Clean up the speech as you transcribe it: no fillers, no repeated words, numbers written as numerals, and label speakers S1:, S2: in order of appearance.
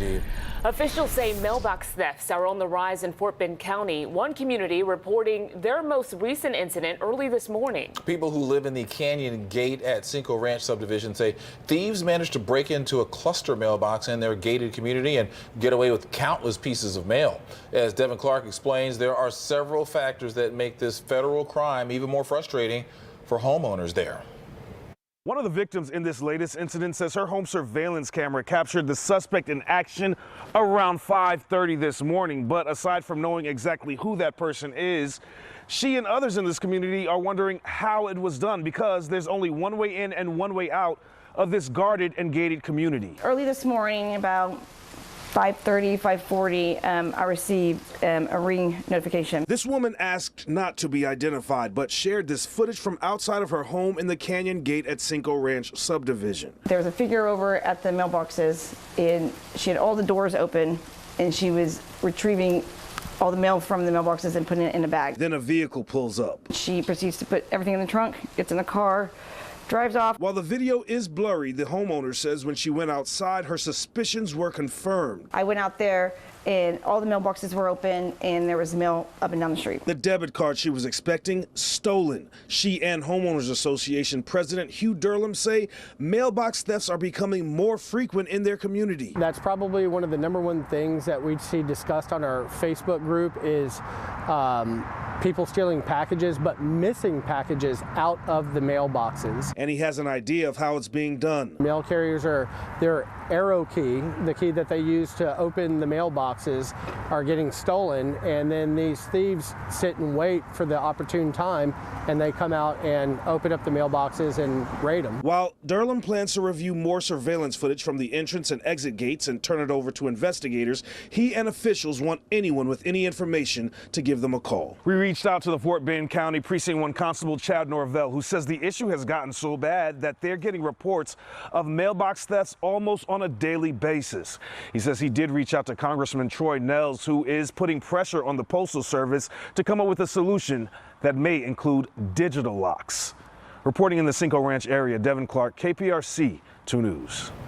S1: indeed.
S2: Officials say mailbox thefts are on the rise in Fort Bend County. One community reporting their most recent incident early this morning.
S1: People who live in the Canyon Gate at Cinco Ranch subdivision say thieves managed to break into a cluster mailbox in their gated community and get away with countless pieces of mail. As Devin Clark explains, there are several factors that make this federal crime even more frustrating for homeowners there.
S3: One of the victims in this latest incident says her home surveillance camera captured the suspect in action around 5:30 this morning. But aside from knowing exactly who that person is, she and others in this community are wondering how it was done, because there's only one way in and one way out of this guarded and gated community.
S4: Early this morning, about 5:30, 5:40, I received a ring notification.
S3: This woman asked not to be identified, but shared this footage from outside of her home in the Canyon Gate at Cinco Ranch subdivision.
S4: There was a figure over at the mailboxes, and she had all the doors open, and she was retrieving all the mail from the mailboxes and putting it in a bag.
S3: Then a vehicle pulls up.
S4: She proceeds to put everything in the trunk, gets in the car, drives off.
S3: While the video is blurry, the homeowner says when she went outside, her suspicions were confirmed.
S4: I went out there and all the mailboxes were open and there was mail up and down the street.
S3: The debit card she was expecting, stolen. She and Homeowners Association President Hugh Durham say mailbox thefts are becoming more frequent in their community.
S5: That's probably one of the #1 things that we see discussed on our Facebook group is people stealing packages, but missing packages out of the mailboxes.
S3: And he has an idea of how it's being done.
S5: Mail carriers their arrow key, the key that they use to open the mailboxes, are getting stolen, and then these thieves sit and wait for the opportune time, and they come out and open up the mailboxes and raid them.
S3: While Durham plans to review more surveillance footage from the entrance and exit gates and turn it over to investigators, he and officials want anyone with any information to give them a call. We reached out to the Fort Bend County Precinct 1 Constable Chad Norvell, who says the issue has gotten so bad that they're getting reports of mailbox thefts almost on a daily basis. He says he did reach out to Congressman Troy Nehls, who is putting pressure on the Postal Service to come up with a solution that may include digital locks. Reporting in the Cinco Ranch area, Devin Clark, KPRC 2 News.